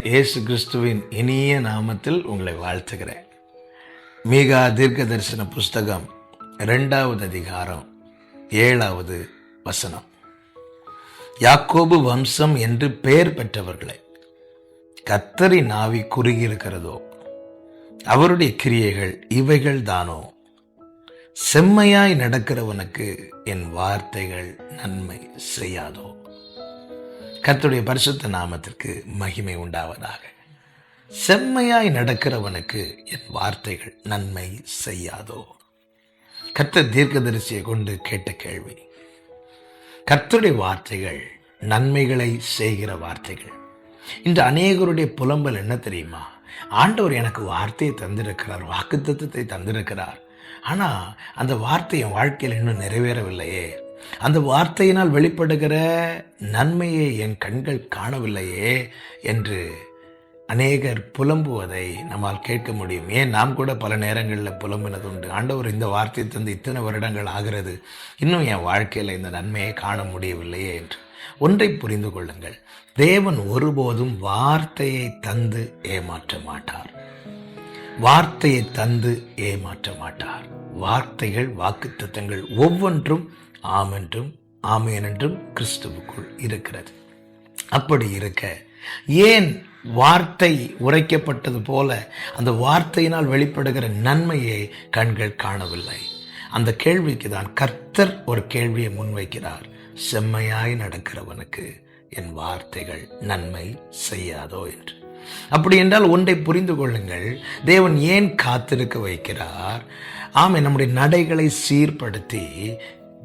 இயேசு கிறிஸ்துவின் இனிய நாமத்தில் உங்களை வாழ்த்துகிறேன். மீகா தீர்க்க தரிசன புஸ்தகம் 2வது அதிகாரம் 7வது வசனம். யாக்கோபு வம்சம் என்று பெயர் பெற்றவர்களை கர்த்தரின் ஆவி குறுகியிருக்கிறதோ, அவருடைய கிரியைகள் இவைகள் தானோ? செம்மையாய் நடக்கிறவனுக்கு என் வார்த்தைகள் நன்மை செய்யாதோ? கர்த்தருடைய பரிசுத்த நாமத்திற்கு மகிமை உண்டாவதாக. செம்மையாய் நடக்கிறவனுக்கு என் வார்த்தைகள் நன்மை செய்யாதோ? கர்த்தர் தீர்க்கதரிசியை கொண்டு கேட்ட கேள்வி. கர்த்தருடைய வார்த்தைகள் நன்மைகளை செய்கிற வார்த்தைகள். இன்று அநேகருடைய புலம்பல் என்ன தெரியுமா? ஆண்டவர் எனக்கு வார்த்தையை தந்திருக்கிறார், வாக்குத்தத்தத்தை தந்திருக்கிறார், ஆனா அந்த வார்த்தை என் வாழ்க்கையில் இன்னும் நிறைவேறவில்லையே, அந்த வார்த்தையினால் வெளிப்படுகிற நன்மையை என் கண்கள் காணவில்லையே என்று அநேகர் புலம்புவதை நம்மால் கேட்க முடியும். ஏன் நாம் கூட பல நேரங்களில் புலம்பினது உண்டு. ஆண்டவர் இந்த வார்த்தையை தந்து இத்தனை வருடங்கள் ஆகிறது, இன்னும் என் வாழ்க்கையில் இந்த நன்மையை காண முடியவில்லையே என்று. ஒன்றை புரிந்து கொள்ளுங்கள், தேவன் ஒருபோதும் வார்த்தையை தந்து ஏமாற்ற மாட்டார். வார்த்தையை தந்து ஏமாற்ற மாட்டார். வார்த்தைகள், வாக்குத்தத்தங்கள் ஒவ்வொன்றும் ஆமென்றும் ஆமேன் என்றும் கிறிஸ்துவுக்குள் இருக்கிறது. அப்படி இருக்க ஏன் வார்த்தை உரைக்கப்பட்டது போல அந்த வார்த்தையினால் வெளிப்படுகிற நன்மையை கண்கள் காணவில்லை? அந்த கேள்விக்கு தான் கர்த்தர் ஒரு கேள்வியை முன்வைக்கிறார். செம்மையாய் நடக்கிறவனுக்கு என் வார்த்தைகள் நன்மை செய்யாதோ என்று. அப்படி என்றால் ஒன்றை புரிந்து கொள்ளுங்கள், தேவன் ஏன் காத்திருக்க வைக்கிறார்? ஆமே, நம்முடைய நடைகளை சீர்படுத்தி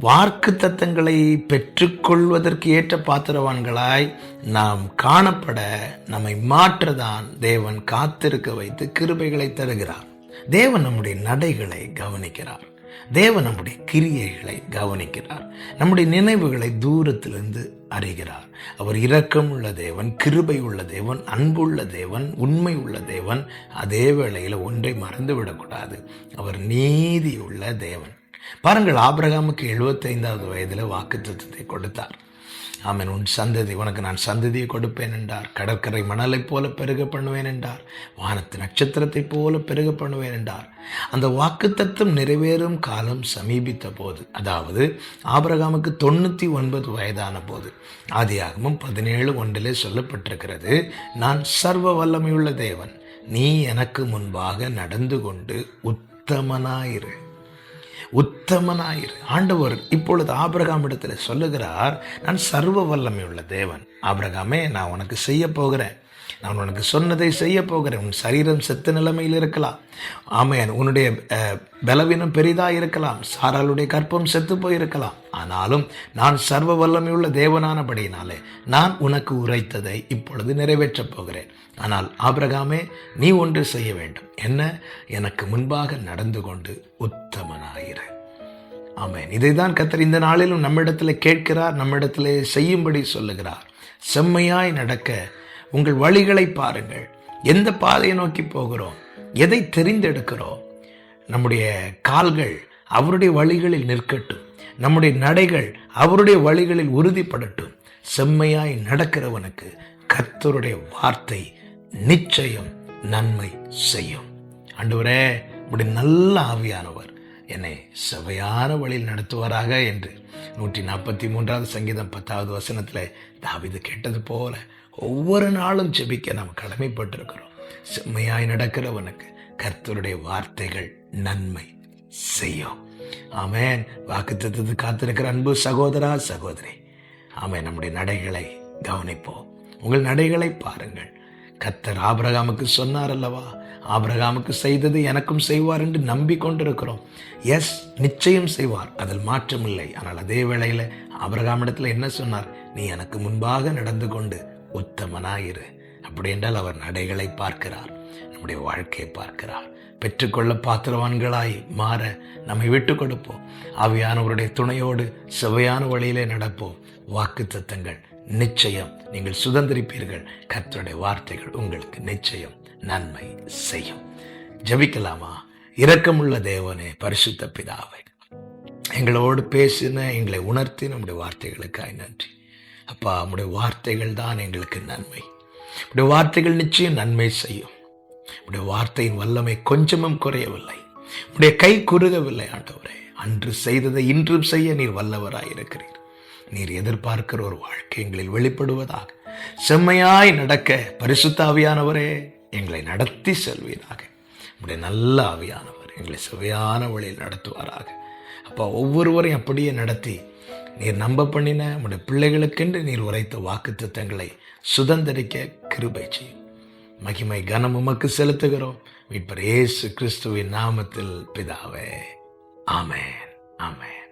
வாக்குத்தத்தங்களை பெற்றுக்கொள்வதற்கு ஏற்ற பாத்திரவான்களாய் நாம் காணப்பட நம்மை மாற்றதான் தேவன் காத்திருக்க வைத்து கிருபைகளை தருகிறார். தேவன் நம்முடைய நடைகளை கவனிக்கிறார். தேவன் நம்முடைய கிரியைகளை கவனிக்கிறார். நம்முடைய நினைவுகளை தூரத்திலிருந்து அறிகிறார். அவர் இரக்கம் உள்ள தேவன், கிருபை உள்ள தேவன், அன்புள்ள தேவன், உண்மை உள்ள தேவன். அதே வேளையில் ஒன்றை மறந்துவிடக்கூடாது, அவர் நீதி உள்ள தேவன். பாருங்கள், ஆபிரகாமுக்கு 75வது வயதில் வாக்குத்தத்தத்தை கொடுத்தார். ஆமென். உன் சந்ததி, உனக்கு நான் சந்ததியை கொடுப்பேன் என்றார். கடற்கரை மணலை போல பெருக பண்ணுவேன் என்றார். வானத்து நட்சத்திரத்தை போல பெருக பண்ணுவேன் என்றார். அந்த வாக்குத்தத்தம் நிறைவேறும் காலம் சமீபித்த போது, அதாவது ஆபிரகாமுக்கு 99 வயதான போது, ஆதியாகமம் 17:1 சொல்லப்பட்டிருக்கிறது, நான் சர்வ வல்லமையுள்ள தேவன், நீ எனக்கு முன்பாக நடந்து கொண்டு உத்தமனாயிரு. ஆண்டவர் இப்பொழுது ஆபிரகாமிடத்தில் சொல்லுகிறார், நான் சர்வ வல்லமை உள்ள தேவன். ஆபிரகாமே, நான் உனக்கு செய்ய போகிறேன், நான் உனக்கு சொன்னதை செய்ய போகிறேன். உன் சரீரம் செத்த நிலைமையில் இருக்கலாம், ஆமென், உன்னுடைய பலவீனம் பெரிதாக இருக்கலாம், சாராளுடைய கற்பம் செத்து போயிருக்கலாம், ஆனாலும் நான் சர்வ வல்லமையுள்ள தேவனானபடியினாலே நான் உனக்கு உரைத்ததை இப்பொழுது நிறைவேற்றப் போகிறேன். ஆனால் ஆபிரகாமே, நீ ஒன்று செய்ய வேண்டும். என்ன? எனக்கு முன்பாக நடந்து கொண்டு உத்தமனாயிரு. ஆமென். இதைதான் கர்த்தர் இந்த நாளிலும் நம்மிடத்தில் கேட்கிறார், நம்மிடத்திலே செய்யும்படி சொல்லுகிறார். செம்மையாய் நடக்க உங்கள் வழிகளை பாருங்கள். எந்த பாதையை நோக்கி போகிறோம்? எதை தெரிந்தெடுக்கிறோம்? நம்முடைய கால்கள் அவருடைய வழிகளில் நிற்கட்டும், நம்முடைய நடைகள் அவருடைய வழிகளில் உறுதிப்படட்டும். செம்மையாய் நடக்கிறவனுக்கு கர்த்தருடைய வார்த்தை நிச்சயம் நன்மை செய்யும். ஆண்டவரே, உம்முடைய நல்ல ஆவியானவர் என்னை செவ்வையான வழியில் நடத்துவாராக என்று 143வது சங்கீதம் 10வது வசனத்தில் தாவீது கேட்டது போல ஒவ்வொரு நாளும் ஜெபிக்க நாம் கடமைப்பட்டிருக்கிறோம். செம்மையாய் நடக்கிறவனுக்கு கர்த்தருடைய வார்த்தைகள் நன்மை செய்யும். ஆமென். வாக்குத்தத்தத்துக்கு காத்திருக்கிற அன்பு சகோதரா, சகோதரி, ஆமென், நம்முடைய நடைகளை கவனிப்போம். உங்கள் நடைகளை பாருங்கள். கர்த்தர் ஆபிரகாமுக்கு சொன்னார் அல்லவா, ஆபிரகாமுக்கு செய்தது எனக்கும் செய்வார் என்று நம்பிக்கொண்டிருக்கிறோம். எஸ், நிச்சயம் செய்வார், அதில் மாற்றமில்லை. ஆனால் அதே வேளையில் ஆபிரகாமிடத்தில் என்ன சொன்னார்? நீ எனக்கு முன்பாக நடந்து கொண்டு உத்தமனாயிரு. அப்படி என்றால் அவர் நடைகளை பார்க்கிறார், நம்முடைய வாழ்க்கையை பார்க்கிறார். பெற்றுக்கொள்ள பாத்திரவான்களாய் மாற நம்மை விட்டு கொடுப்போம். ஆவியானவருடைய துணையோடு செவ்வையான வழியிலே நடப்போம். வாக்குத்தத்தங்கள் நிச்சயம் நீங்கள் சுதந்திரிப்பீர்கள். கர்த்தருடைய வார்த்தைகள் உங்களுக்கு நிச்சயம் நன்மை செய்யும். ஜெபிக்கலாமா? இரக்கமுள்ள தேவனே, பரிசுத்த பிதாவே, எங்களோடு பேசின, எங்களை உணர்த்தி நம்முடைய வார்த்தைகளுக்காய் நன்றி. அப்பா, நம்முடைய வார்த்தைகள் தான் எங்களுக்கு நன்மை. உடைய வார்த்தைகள் நிச்சயம் நன்மை செய்யும். உடைய வார்த்தையின் வல்லமை கொஞ்சமும் குறையவில்லை. உடைய கை குறுகவில்லை ஆண்டவரே. அன்று செய்ததை இன்றும் செய்ய நீர் வல்லவராயிருக்கிறீர். நீர் எதிர்பார்க்கிற ஒரு வாழ்க்கை எங்களில் வெளிப்படுவதாக. செம்மையாய் நடக்க பரிசுத்த ஆவியானவரே எங்களை நடத்தி செல்வீராக. உடைய நல்ல ஆவியானவர் எங்களை செவ்வையான வழியில் நடத்துவாராக. அப்பா, ஒவ்வொருவரையும் அப்படியே நடத்தி நீர் நம்ப பண்ணின உடைய பிள்ளைகளுக்கென்று நீர் உரைத்த வாக்குத்தத்தங்களை சுதந்திரிக்க கிருபை செய்யும். மகிமை கனம் உமக்கு செலுத்துகிறோம் மீட்பர் இயேசு கிறிஸ்துவின் நாமத்தில் பிதாவே. ஆமென், ஆமென்.